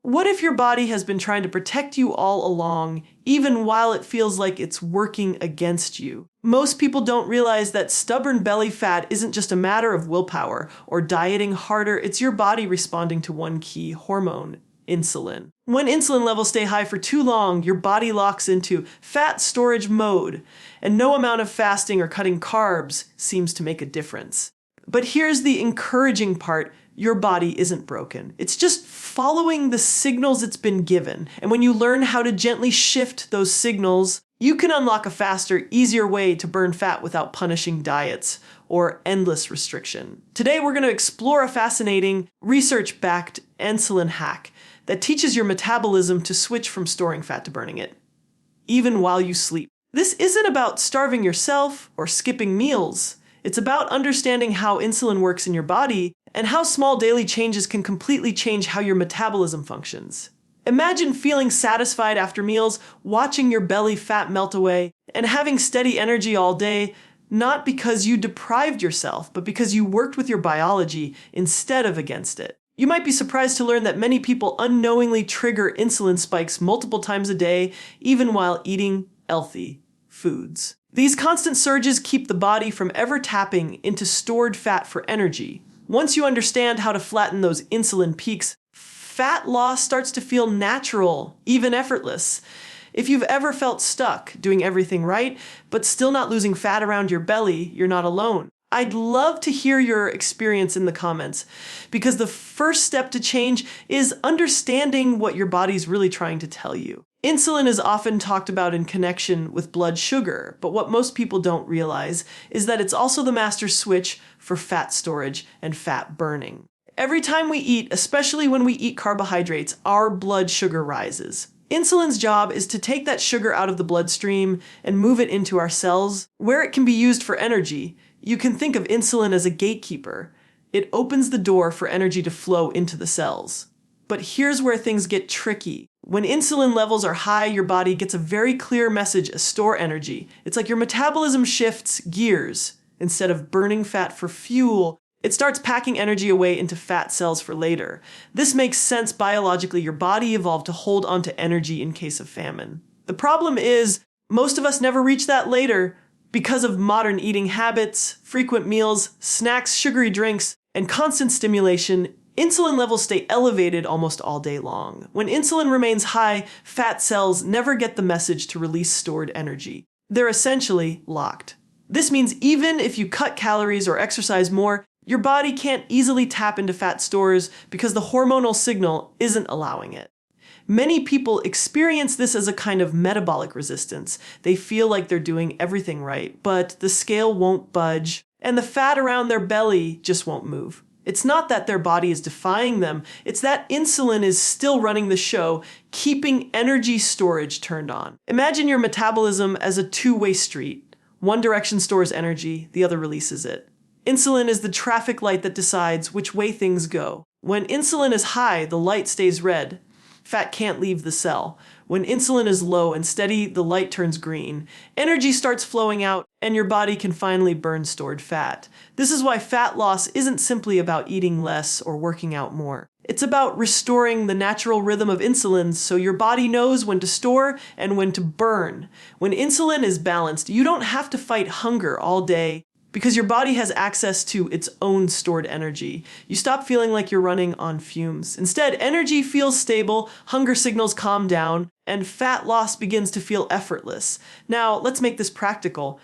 What if your body has been trying to protect you all along, even while it feels like it's working against you? Most people don't realize that stubborn belly fat isn't just a matter of willpower or dieting harder, it's your body responding to one key hormone, insulin. When insulin levels stay high for too long, your body locks into fat storage mode, and no amount of fasting or cutting carbs seems to make a difference. But here's the encouraging part. Your body isn't broken. It's just following the signals it's been given. And when you learn how to gently shift those signals, you can unlock a faster, easier way to burn fat without punishing diets or endless restriction. Today, we're going to explore a fascinating, research-backed insulin hack that teaches your metabolism to switch from storing fat to burning it, even while you sleep. This isn't about starving yourself or skipping meals. It's about understanding how insulin works in your body and how small daily changes can completely change how your metabolism functions. Imagine feeling satisfied after meals, watching your belly fat melt away, and having steady energy all day, not because you deprived yourself, but because you worked with your biology instead of against it. You might be surprised to learn that many people unknowingly trigger insulin spikes multiple times a day, even while eating healthy foods. These constant surges keep the body from ever tapping into stored fat for energy. Once you understand how to flatten those insulin peaks, fat loss starts to feel natural, even effortless. If you've ever felt stuck doing everything right, but still not losing fat around your belly, you're not alone. I'd love to hear your experience in the comments, because the first step to change is understanding what your body's really trying to tell you. Insulin is often talked about in connection with blood sugar, but what most people don't realize is that it's also the master switch for fat storage and fat burning. Every time we eat, especially when we eat carbohydrates, our blood sugar rises. Insulin's job is to take that sugar out of the bloodstream and move it into our cells, where it can be used for energy. You can think of insulin as a gatekeeper. It opens the door for energy to flow into the cells. But here's where things get tricky. When insulin levels are high, your body gets a very clear message to store energy. It's like your metabolism shifts gears. Instead of burning fat for fuel, it starts packing energy away into fat cells for later. This makes sense biologically. Your body evolved to hold onto energy in case of famine. The problem is, most of us never reach that later because of modern eating habits, frequent meals, snacks, sugary drinks, and constant stimulation. Insulin levels stay elevated almost all day long. When insulin remains high, fat cells never get the message to release stored energy. They're essentially locked. This means even if you cut calories or exercise more, your body can't easily tap into fat stores because the hormonal signal isn't allowing it. Many people experience this as a kind of metabolic resistance. They feel like they're doing everything right, but the scale won't budge, and the fat around their belly just won't move. It's not that their body is defying them, it's that insulin is still running the show, keeping energy storage turned on. Imagine your metabolism as a two-way street. One direction stores energy, the other releases it. Insulin is the traffic light that decides which way things go. When insulin is high, the light stays red. Fat can't leave the cell. When insulin is low and steady, the light turns green. Energy starts flowing out, and your body can finally burn stored fat. This is why fat loss isn't simply about eating less or working out more. It's about restoring the natural rhythm of insulin so your body knows when to store and when to burn. When insulin is balanced, you don't have to fight hunger all day, because your body has access to its own stored energy. You stop feeling like you're running on fumes. Instead, energy feels stable, hunger signals calm down, and fat loss begins to feel effortless. Now, let's make this practical.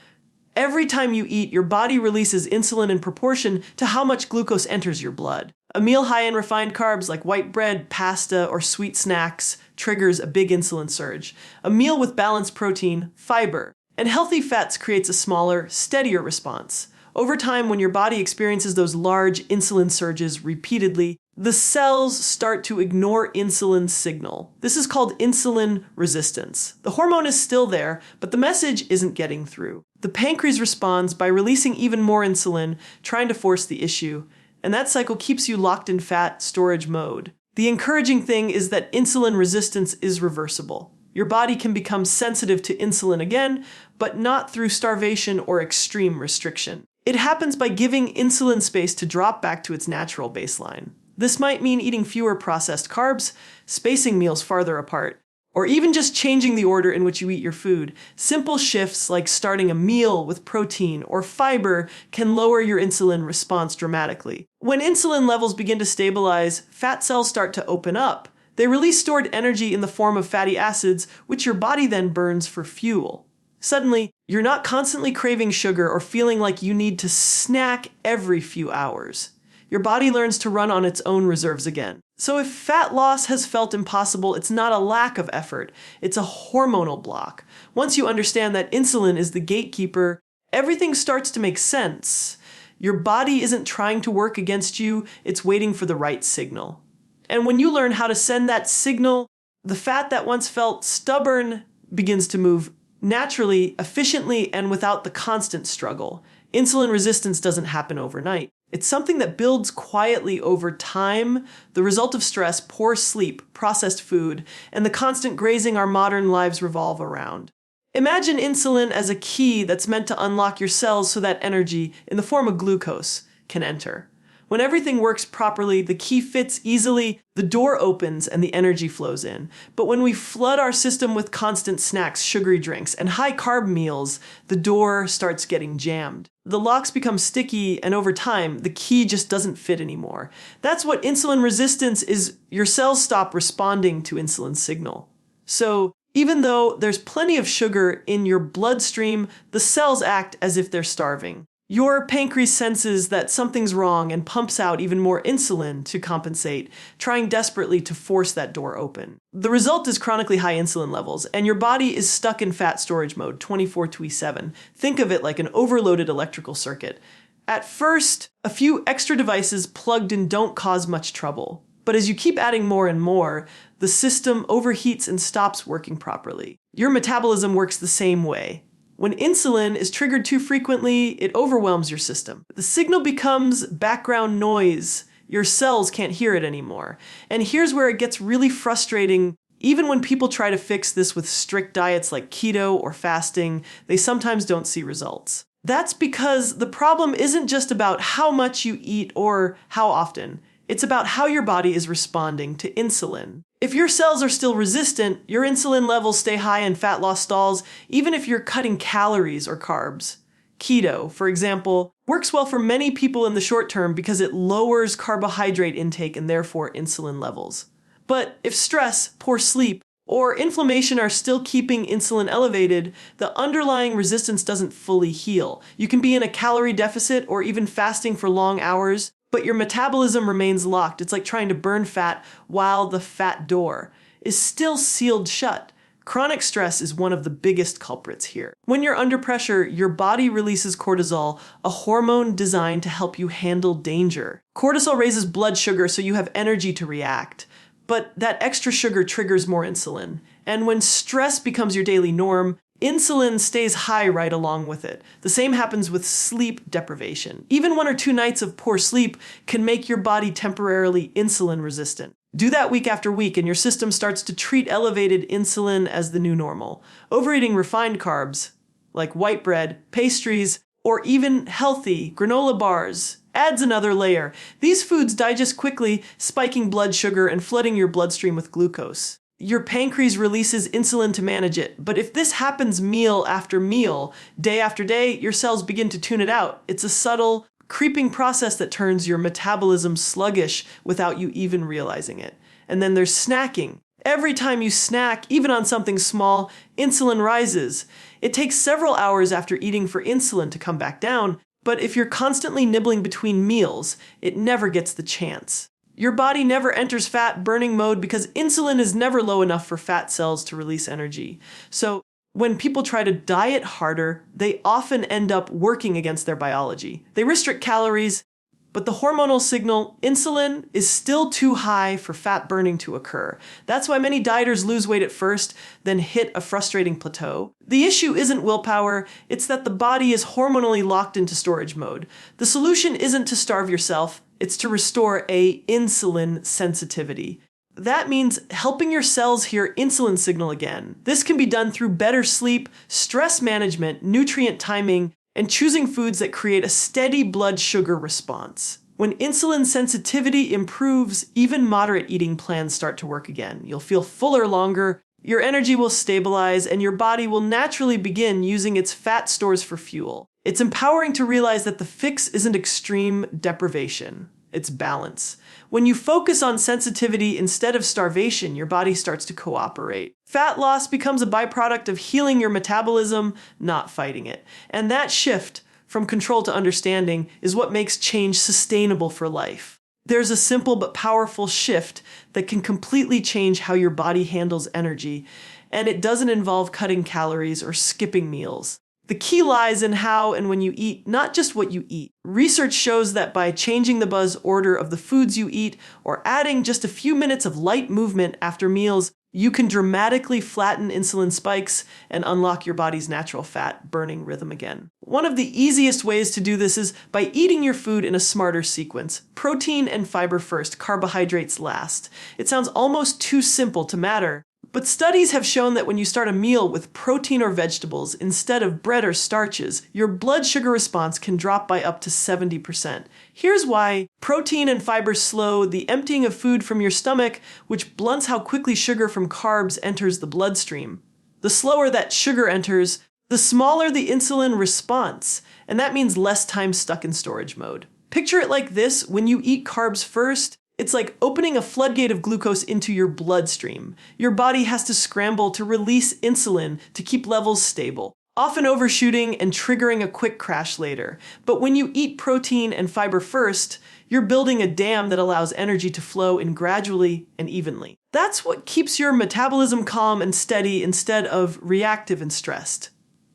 Every time you eat, your body releases insulin in proportion to how much glucose enters your blood. A meal high in refined carbs like white bread, pasta, or sweet snacks triggers a big insulin surge. A meal with balanced protein, fiber, and healthy fats creates a smaller, steadier response. Over time, when your body experiences those large insulin surges repeatedly, the cells start to ignore insulin's signal. This is called insulin resistance. The hormone is still there, but the message isn't getting through. The pancreas responds by releasing even more insulin, trying to force the issue, and that cycle keeps you locked in fat storage mode. The encouraging thing is that insulin resistance is reversible. Your body can become sensitive to insulin again, but not through starvation or extreme restriction. It happens by giving insulin space to drop back to its natural baseline. This might mean eating fewer processed carbs, spacing meals farther apart, or even just changing the order in which you eat your food. Simple shifts like starting a meal with protein or fiber can lower your insulin response dramatically. When insulin levels begin to stabilize, fat cells start to open up. They release stored energy in the form of fatty acids, which your body then burns for fuel. Suddenly, you're not constantly craving sugar or feeling like you need to snack every few hours. Your body learns to run on its own reserves again. So if fat loss has felt impossible, it's not a lack of effort, it's a hormonal block. Once you understand that insulin is the gatekeeper, everything starts to make sense. Your body isn't trying to work against you, it's waiting for the right signal. And when you learn how to send that signal, the fat that once felt stubborn begins to move naturally, efficiently, and without the constant struggle. Insulin resistance doesn't happen overnight. It's something that builds quietly over time, the result of stress, poor sleep, processed food, and the constant grazing our modern lives revolve around. Imagine insulin as a key that's meant to unlock your cells so that energy, in the form of glucose, can enter. When everything works properly, the key fits easily, the door opens, and the energy flows in. But when we flood our system with constant snacks, sugary drinks, and high-carb meals, the door starts getting jammed. The locks become sticky, and over time, the key just doesn't fit anymore. That's what insulin resistance is. Your cells stop responding to insulin's signal. So, even though there's plenty of sugar in your bloodstream, the cells act as if they're starving. Your pancreas senses that something's wrong and pumps out even more insulin to compensate, trying desperately to force that door open. The result is chronically high insulin levels, and your body is stuck in fat storage mode 24/7. Think of it like an overloaded electrical circuit. At first, a few extra devices plugged in don't cause much trouble. But as you keep adding more and more, the system overheats and stops working properly. Your metabolism works the same way. When insulin is triggered too frequently, it overwhelms your system. The signal becomes background noise. Your cells can't hear it anymore. And here's where it gets really frustrating. Even when people try to fix this with strict diets like keto or fasting, they sometimes don't see results. That's because the problem isn't just about how much you eat or how often. It's about how your body is responding to insulin. If your cells are still resistant, your insulin levels stay high and fat loss stalls, even if you're cutting calories or carbs. Keto, for example, works well for many people in the short term because it lowers carbohydrate intake and therefore insulin levels. But if stress, poor sleep, or inflammation are still keeping insulin elevated, the underlying resistance doesn't fully heal. You can be in a calorie deficit or even fasting for long hours, but your metabolism remains locked. It's like trying to burn fat while the fat door is still sealed shut. Chronic stress is one of the biggest culprits here. When you're under pressure, your body releases cortisol, a hormone designed to help you handle danger. Cortisol raises blood sugar so you have energy to react. But that extra sugar triggers more insulin. And when stress becomes your daily norm, insulin stays high right along with it. The same happens with sleep deprivation. Even 1 or 2 nights of poor sleep can make your body temporarily insulin resistant. Do that week after week and your system starts to treat elevated insulin as the new normal. Overeating refined carbs, like white bread, pastries, or even healthy granola bars, adds another layer. These foods digest quickly, spiking blood sugar and flooding your bloodstream with glucose. Your pancreas releases insulin to manage it, but if this happens meal after meal, day after day, your cells begin to tune it out. It's a subtle, creeping process that turns your metabolism sluggish without you even realizing it. And then there's snacking. Every time you snack, even on something small, insulin rises. It takes several hours after eating for insulin to come back down, but if you're constantly nibbling between meals, it never gets the chance. Your body never enters fat burning mode because insulin is never low enough for fat cells to release energy. So when people try to diet harder, they often end up working against their biology. They restrict calories, but the hormonal signal, insulin, is still too high for fat burning to occur. That's why many dieters lose weight at first, then hit a frustrating plateau. The issue isn't willpower, it's that the body is hormonally locked into storage mode. The solution isn't to starve yourself, it's to restore a insulin sensitivity. That means helping your cells hear insulin signal again. This can be done through better sleep, stress management, nutrient timing, and choosing foods that create a steady blood sugar response. When insulin sensitivity improves, even moderate eating plans start to work again. You'll feel fuller longer, your energy will stabilize, and your body will naturally begin using its fat stores for fuel. It's empowering to realize that the fix isn't extreme deprivation, it's balance. When you focus on sensitivity instead of starvation, your body starts to cooperate. Fat loss becomes a byproduct of healing your metabolism, not fighting it. And that shift from control to understanding is what makes change sustainable for life. There's a simple but powerful shift that can completely change how your body handles energy, and it doesn't involve cutting calories or skipping meals. The key lies in how and when you eat, not just what you eat. Research shows that by changing the buzz order of the foods you eat or adding just a few minutes of light movement after meals, you can dramatically flatten insulin spikes and unlock your body's natural fat burning rhythm again. One of the easiest ways to do this is by eating your food in a smarter sequence. Protein and fiber first, carbohydrates last. It sounds almost too simple to matter. But studies have shown that when you start a meal with protein or vegetables instead of bread or starches, your blood sugar response can drop by up to 70%. Here's why. Protein and fiber slow the emptying of food from your stomach, which blunts how quickly sugar from carbs enters the bloodstream. The slower that sugar enters, the smaller the insulin response, and that means less time stuck in storage mode. Picture it like this: when you eat carbs first, it's like opening a floodgate of glucose into your bloodstream. Your body has to scramble to release insulin to keep levels stable, often overshooting and triggering a quick crash later. But when you eat protein and fiber first, you're building a dam that allows energy to flow in gradually and evenly. That's what keeps your metabolism calm and steady instead of reactive and stressed.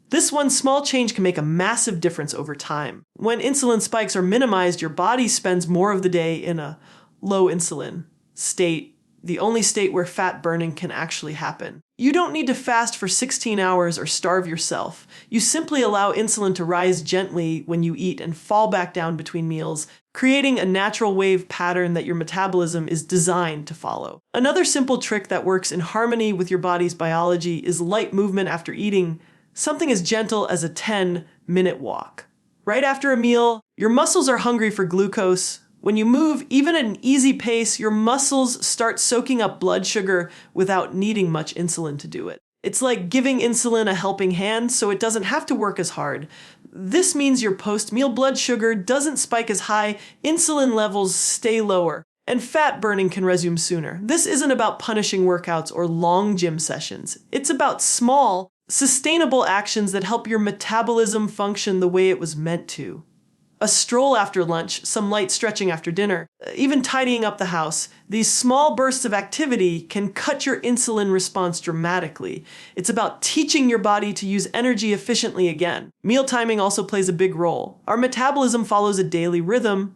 This one small change can make a massive difference over time. When insulin spikes are minimized, your body spends more of the day in a low insulin state, the only state where fat burning can actually happen. You don't need to fast for 16 hours or starve yourself. You simply allow insulin to rise gently when you eat and fall back down between meals, creating a natural wave pattern that your metabolism is designed to follow. Another simple trick that works in harmony with your body's biology is light movement after eating, something as gentle as a 10-minute walk. Right after a meal, your muscles are hungry for glucose. When you move, even at an easy pace, your muscles start soaking up blood sugar without needing much insulin to do it. It's like giving insulin a helping hand so it doesn't have to work as hard. This means your post-meal blood sugar doesn't spike as high, insulin levels stay lower, and fat burning can resume sooner. This isn't about punishing workouts or long gym sessions. It's about small, sustainable actions that help your metabolism function the way it was meant to. A stroll after lunch, some light stretching after dinner, even tidying up the house. These small bursts of activity can cut your insulin response dramatically. It's about teaching your body to use energy efficiently again. Meal timing also plays a big role. Our metabolism follows a daily rhythm,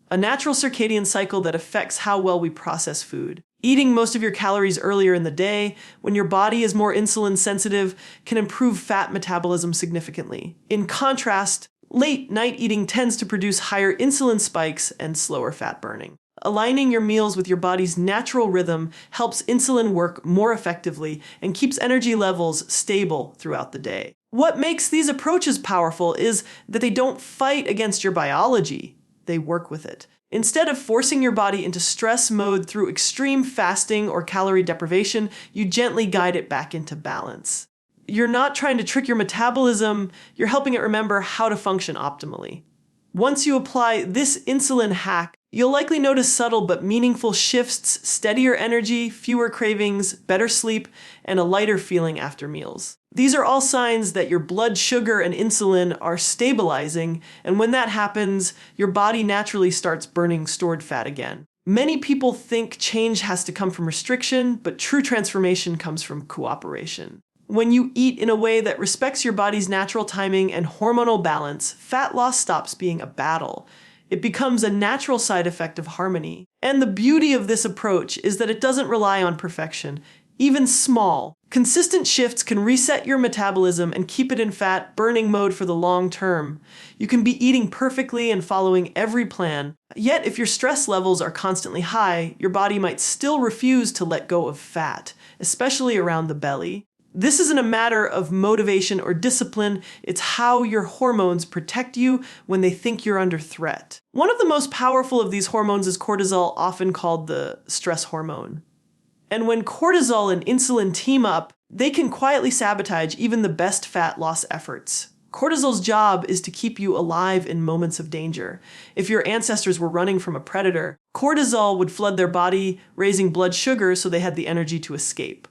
a natural circadian cycle that affects how well we process food. Eating most of your calories earlier in the day, when your body is more insulin sensitive, can improve fat metabolism significantly. In contrast, late night eating tends to produce higher insulin spikes and slower fat burning. Aligning your meals with your body's natural rhythm helps insulin work more effectively and keeps energy levels stable throughout the day. What makes these approaches powerful is that they don't fight against your biology, they work with it. Instead of forcing your body into stress mode through extreme fasting or calorie deprivation, you gently guide it back into balance. You're not trying to trick your metabolism, you're helping it remember how to function optimally. Once you apply this insulin hack, you'll likely notice subtle but meaningful shifts, steadier energy, fewer cravings, better sleep, and a lighter feeling after meals. These are all signs that your blood sugar and insulin are stabilizing, and when that happens, your body naturally starts burning stored fat again. Many people think change has to come from restriction, but true transformation comes from cooperation. When you eat in a way that respects your body's natural timing and hormonal balance, fat loss stops being a battle. It becomes a natural side effect of harmony. And the beauty of this approach is that it doesn't rely on perfection. Even small, consistent shifts can reset your metabolism and keep it in fat burning mode for the long term. You can be eating perfectly and following every plan. Yet if your stress levels are constantly high, your body might still refuse to let go of fat, especially around the belly. This isn't a matter of motivation or discipline, it's how your hormones protect you when they think you're under threat. One of the most powerful of these hormones is cortisol, often called the stress hormone. And when cortisol and insulin team up, they can quietly sabotage even the best fat loss efforts. Cortisol's job is to keep you alive in moments of danger. If your ancestors were running from a predator, cortisol would flood their body, raising blood sugar so they had the energy to escape.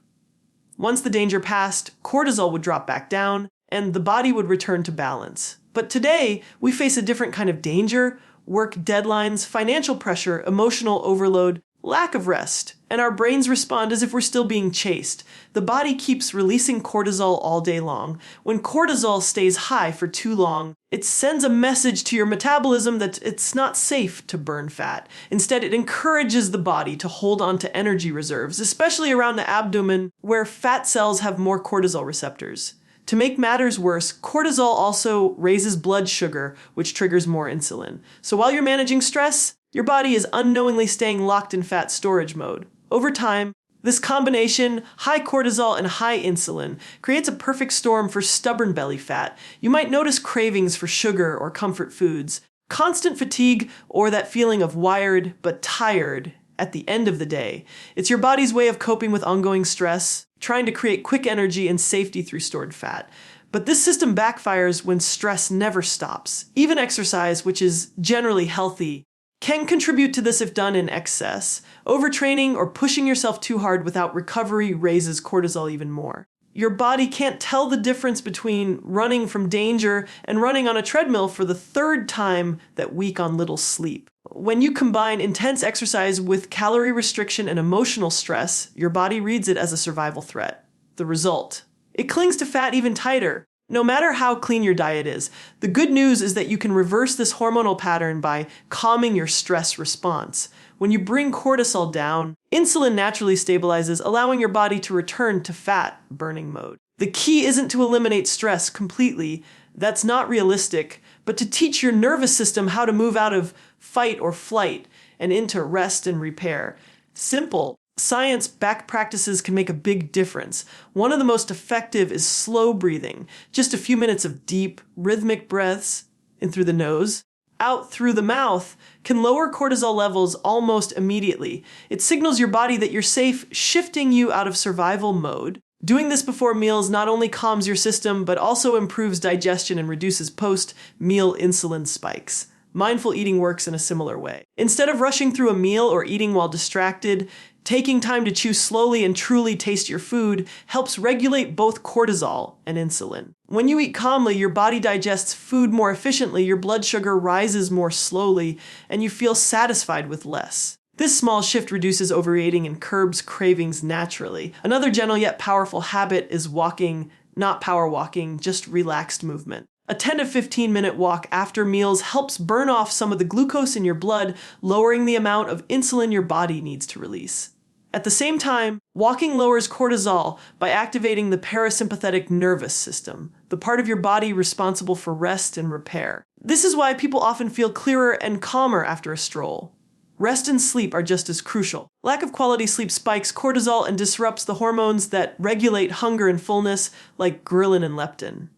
Once the danger passed, cortisol would drop back down, and the body would return to balance. But today, we face a different kind of danger: work deadlines, financial pressure, emotional overload, lack of rest, and our brains respond as if we're still being chased. The body keeps releasing cortisol all day long. When cortisol stays high for too long, it sends a message to your metabolism that it's not safe to burn fat. Instead, it encourages the body to hold on to energy reserves, especially around the abdomen, where fat cells have more cortisol receptors. To make matters worse, cortisol also raises blood sugar, which triggers more insulin. So while you're managing stress, your body is unknowingly staying locked in fat storage mode. Over time, this combination, high cortisol and high insulin, creates a perfect storm for stubborn belly fat. You might notice cravings for sugar or comfort foods, constant fatigue, or that feeling of wired but tired at the end of the day. It's your body's way of coping with ongoing stress, trying to create quick energy and safety through stored fat. But this system backfires when stress never stops. Even exercise, which is generally healthy, can contribute to this if done in excess. Overtraining or pushing yourself too hard without recovery raises cortisol even more. Your body can't tell the difference between running from danger and running on a treadmill for the third time that week on little sleep. When you combine intense exercise with calorie restriction and emotional stress, your body reads it as a survival threat. The result: it clings to fat even tighter. No matter how clean your diet is, the good news is that you can reverse this hormonal pattern by calming your stress response. When you bring cortisol down, insulin naturally stabilizes, allowing your body to return to fat burning mode. The key isn't to eliminate stress completely, that's not realistic, but to teach your nervous system how to move out of fight or flight and into rest and repair. Simple, science-backed practices can make a big difference. One of the most effective is slow breathing. Just a few minutes of deep, rhythmic breaths in through the nose, out through the mouth, can lower cortisol levels almost immediately. It signals your body that you're safe, shifting you out of survival mode. Doing this before meals not only calms your system, but also improves digestion and reduces post-meal insulin spikes. Mindful eating works in a similar way. Instead of rushing through a meal or eating while distracted, taking time to chew slowly and truly taste your food helps regulate both cortisol and insulin. When you eat calmly, your body digests food more efficiently, your blood sugar rises more slowly, and you feel satisfied with less. This small shift reduces overeating and curbs cravings naturally. Another gentle yet powerful habit is walking, not power walking, just relaxed movement. A 10 to 15 minute walk after meals helps burn off some of the glucose in your blood, lowering the amount of insulin your body needs to release. At the same time, walking lowers cortisol by activating the parasympathetic nervous system, the part of your body responsible for rest and repair. This is why people often feel clearer and calmer after a stroll. Rest and sleep are just as crucial. Lack of quality sleep spikes cortisol and disrupts the hormones that regulate hunger and fullness, like ghrelin and leptin.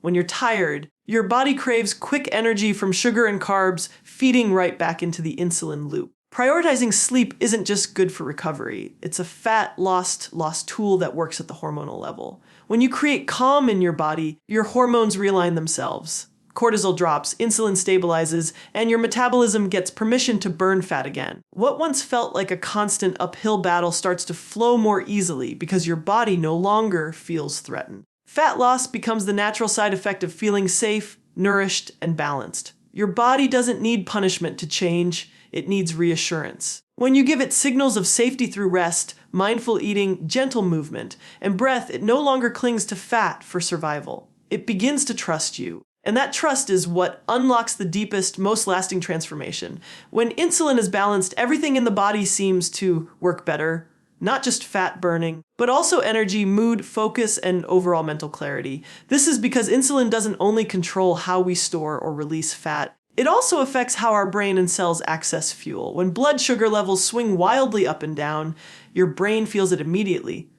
When you're tired, your body craves quick energy from sugar and carbs, feeding right back into the insulin loop. Prioritizing sleep isn't just good for recovery. It's a fat lost tool that works at the hormonal level. When you create calm in your body, your hormones realign themselves. Cortisol drops, insulin stabilizes, and your metabolism gets permission to burn fat again. What once felt like a constant uphill battle starts to flow more easily because your body no longer feels threatened. Fat loss becomes the natural side effect of feeling safe, nourished, and balanced. Your body doesn't need punishment to change, it needs reassurance. When you give it signals of safety through rest, mindful eating, gentle movement, and breath, it no longer clings to fat for survival. It begins to trust you. And that trust is what unlocks the deepest, most lasting transformation. When insulin is balanced, everything in the body seems to work better. Not just fat burning, but also energy, mood, focus, and overall mental clarity. This is because insulin doesn't only control how we store or release fat, it also affects how our brain and cells access fuel. When blood sugar levels swing wildly up and down, your brain feels it immediately.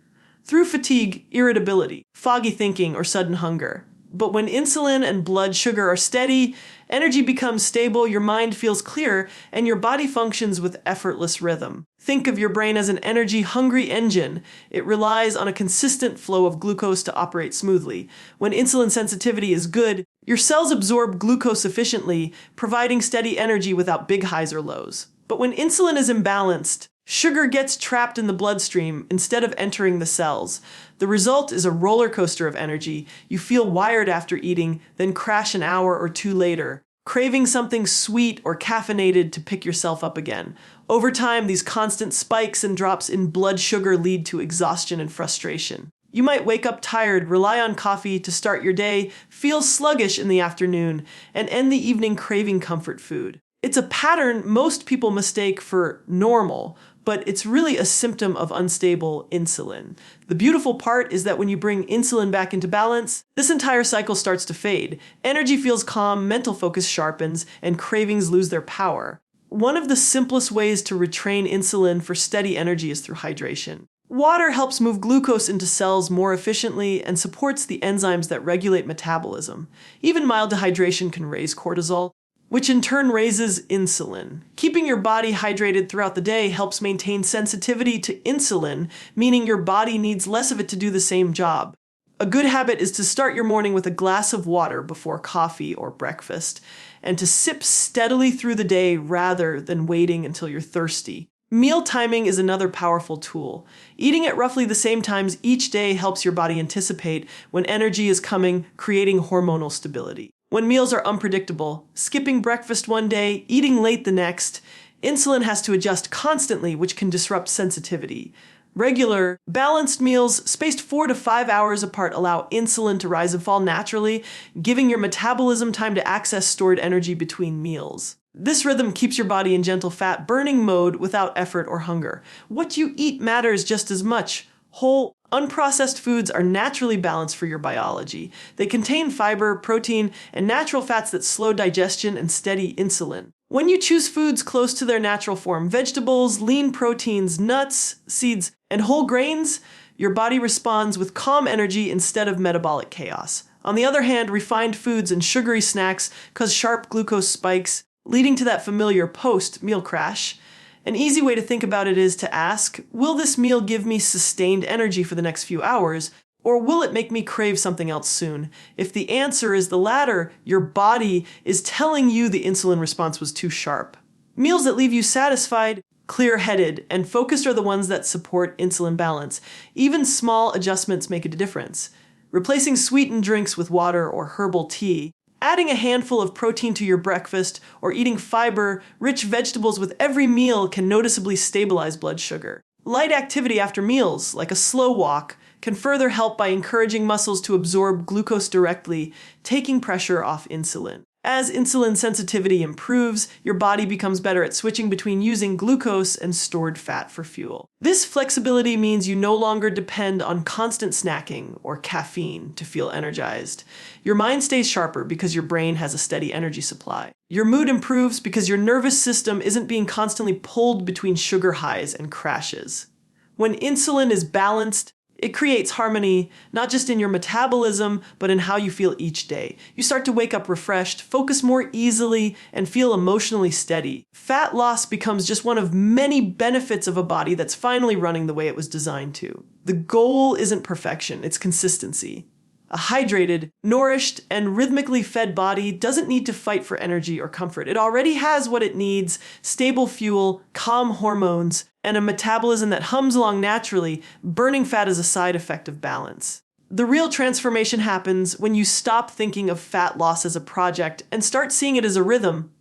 through fatigue, irritability, foggy thinking, or sudden hunger. But when insulin and blood sugar are steady, energy becomes stable, your mind feels clear, and your body functions with effortless rhythm. Think of your brain as an energy-hungry engine. It relies on a consistent flow of glucose to operate smoothly. When insulin sensitivity is good, your cells absorb glucose efficiently, providing steady energy without big highs or lows. But when insulin is imbalanced, sugar gets trapped in the bloodstream instead of entering the cells. The result is a roller coaster of energy. You feel wired after eating, then crash an hour or two later, craving something sweet or caffeinated to pick yourself up again. Over time, these constant spikes and drops in blood sugar lead to exhaustion and frustration. You might wake up tired, rely on coffee to start your day, feel sluggish in the afternoon, and end the evening craving comfort food. It's a pattern most people mistake for normal, but it's really a symptom of unstable insulin. The beautiful part is that when you bring insulin back into balance, this entire cycle starts to fade. Energy feels calm, mental focus sharpens, and cravings lose their power. One of the simplest ways to retrain insulin for steady energy is through hydration. Water helps move glucose into cells more efficiently and supports the enzymes that regulate metabolism. Even mild dehydration can raise cortisol, which in turn raises insulin. Keeping your body hydrated throughout the day helps maintain sensitivity to insulin, meaning your body needs less of it to do the same job. A good habit is to start your morning with a glass of water before coffee or breakfast, and to sip steadily through the day rather than waiting until you're thirsty. Meal timing is another powerful tool. Eating at roughly the same times each day helps your body anticipate when energy is coming, creating hormonal stability. When meals are unpredictable, skipping breakfast one day, eating late the next, insulin has to adjust constantly, which can disrupt sensitivity. Regular, balanced meals spaced 4 to 5 hours apart allow insulin to rise and fall naturally, giving your metabolism time to access stored energy between meals. This rhythm keeps your body in gentle fat burning mode without effort or hunger. What you eat matters just as much. Whole, unprocessed foods are naturally balanced for your biology. They contain fiber, protein, and natural fats that slow digestion and steady insulin. When you choose foods close to their natural form, vegetables, lean proteins, nuts, seeds, and whole grains, your body responds with calm energy instead of metabolic chaos. On the other hand, refined foods and sugary snacks cause sharp glucose spikes, leading to that familiar post-meal crash. An easy way to think about it is to ask, will this meal give me sustained energy for the next few hours, or will it make me crave something else soon? If the answer is the latter, your body is telling you the insulin response was too sharp. Meals that leave you satisfied, clear-headed, and focused are the ones that support insulin balance. Even small adjustments make a difference. Replacing sweetened drinks with water or herbal tea, adding a handful of protein to your breakfast, or eating fiber-rich vegetables with every meal can noticeably stabilize blood sugar. Light activity after meals, like a slow walk, can further help by encouraging muscles to absorb glucose directly, taking pressure off insulin. As insulin sensitivity improves, your body becomes better at switching between using glucose and stored fat for fuel. This flexibility means you no longer depend on constant snacking or caffeine to feel energized. Your mind stays sharper because your brain has a steady energy supply. Your mood improves because your nervous system isn't being constantly pulled between sugar highs and crashes. When insulin is balanced, it creates harmony, not just in your metabolism, but in how you feel each day. You start to wake up refreshed, focus more easily, and feel emotionally steady. Fat loss becomes just one of many benefits of a body that's finally running the way it was designed to. The goal isn't perfection, it's consistency. A hydrated, nourished, and rhythmically fed body doesn't need to fight for energy or comfort. It already has what it needs: stable fuel, calm hormones, and a metabolism that hums along naturally. Burning fat is a side effect of balance. The real transformation happens when you stop thinking of fat loss as a project and start seeing it as a rhythm,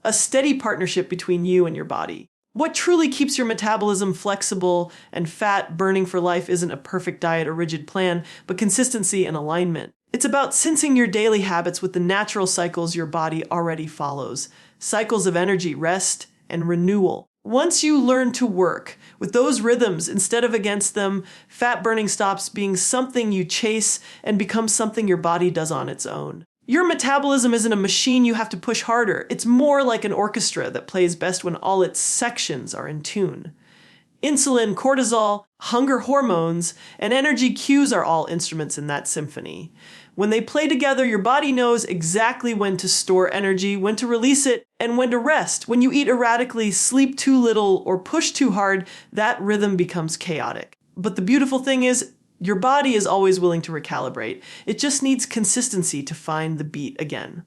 a steady partnership between you and your body. What truly keeps your metabolism flexible and fat burning for life isn't a perfect diet or rigid plan, but consistency and alignment. It's about sensing your daily habits with the natural cycles your body already follows. Cycles of energy, rest, and renewal. Once you learn to work with those rhythms instead of against them, fat burning stops being something you chase and becomes something your body does on its own. Your metabolism isn't a machine you have to push harder. It's more like an orchestra that plays best when all its sections are in tune. Insulin, cortisol, hunger hormones, and energy cues are all instruments in that symphony. When they play together, your body knows exactly when to store energy, when to release it, and when to rest. When you eat erratically, sleep too little, or push too hard, that rhythm becomes chaotic. But the beautiful thing is, your body is always willing to recalibrate. It just needs consistency to find the beat again.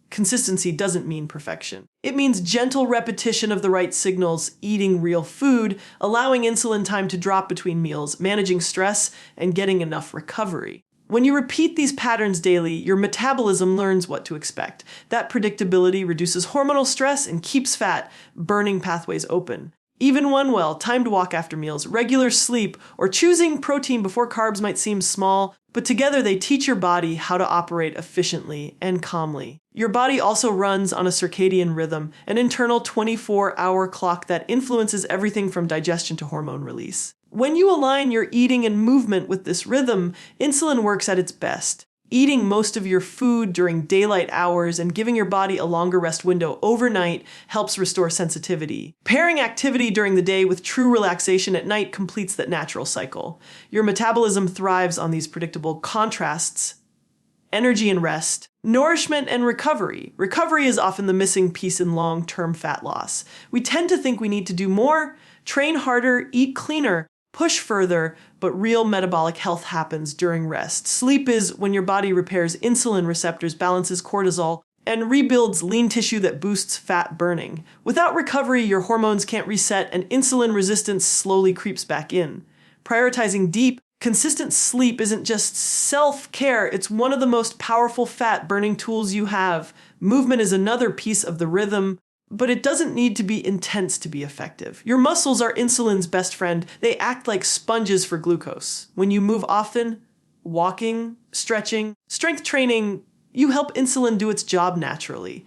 Consistency doesn't mean perfection. It means gentle repetition of the right signals, eating real food, allowing insulin time to drop between meals, managing stress, and getting enough recovery. When you repeat these patterns daily, your metabolism learns what to expect. That predictability reduces hormonal stress and keeps fat burning pathways open. Even one timed walk after meals, regular sleep, or choosing protein before carbs might seem small, but together they teach your body how to operate efficiently and calmly. Your body also runs on a circadian rhythm, an internal 24-hour clock that influences everything from digestion to hormone release. When you align your eating and movement with this rhythm, insulin works at its best. Eating most of your food during daylight hours and giving your body a longer rest window overnight helps restore sensitivity. Pairing activity during the day with true relaxation at night completes that natural cycle. Your metabolism thrives on these predictable contrasts: energy and rest, nourishment and recovery. Recovery is often the missing piece in long-term fat loss. We tend to think we need to do more, train harder, eat cleaner, push further, but real metabolic health happens during rest. Sleep is when your body repairs insulin receptors, balances cortisol, and rebuilds lean tissue that boosts fat burning. Without recovery, your hormones can't reset and insulin resistance slowly creeps back in. Prioritizing deep, consistent sleep isn't just self-care, it's one of the most powerful fat-burning tools you have. Movement is another piece of the rhythm, but it doesn't need to be intense to be effective. Your muscles are insulin's best friend. They act like sponges for glucose. When you move often, walking, stretching, strength training, you help insulin do its job naturally.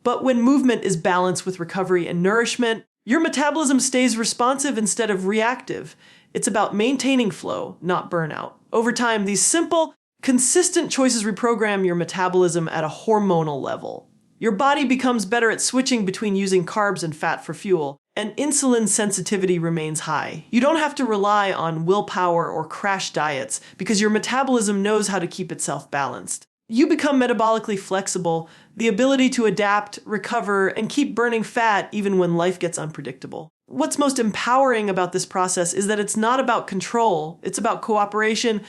But when movement is balanced with recovery and nourishment, your metabolism stays responsive instead of reactive. It's about maintaining flow, not burnout. Over time, these simple, consistent choices reprogram your metabolism at a hormonal level. Your body becomes better at switching between using carbs and fat for fuel, and insulin sensitivity remains high. You don't have to rely on willpower or crash diets because your metabolism knows how to keep itself balanced. You become metabolically flexible, the ability to adapt, recover, and keep burning fat even when life gets unpredictable. What's most empowering about this process is that it's not about control, it's about cooperation.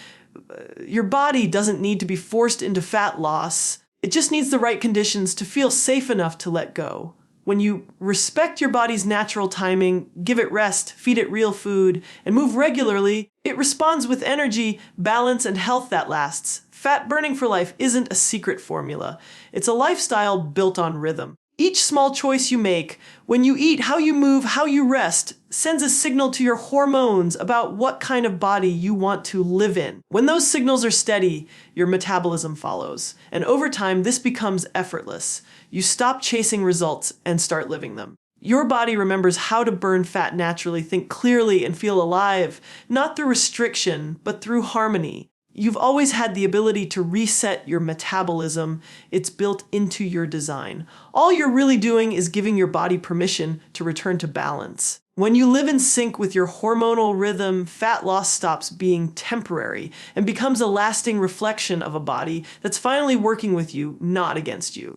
Your body doesn't need to be forced into fat loss. It just needs the right conditions to feel safe enough to let go. When you respect your body's natural timing, give it rest, feed it real food, and move regularly, it responds with energy, balance, and health that lasts. Fat burning for life isn't a secret formula. It's a lifestyle built on rhythm. Each small choice you make, when you eat, how you move, how you rest, sends a signal to your hormones about what kind of body you want to live in. When those signals are steady, your metabolism follows. And over time, this becomes effortless. You stop chasing results and start living them. Your body remembers how to burn fat naturally, think clearly, and feel alive, not through restriction, but through harmony. You've always had the ability to reset your metabolism. It's built into your design. All you're really doing is giving your body permission to return to balance. When you live in sync with your hormonal rhythm, fat loss stops being temporary and becomes a lasting reflection of a body that's finally working with you, not against you.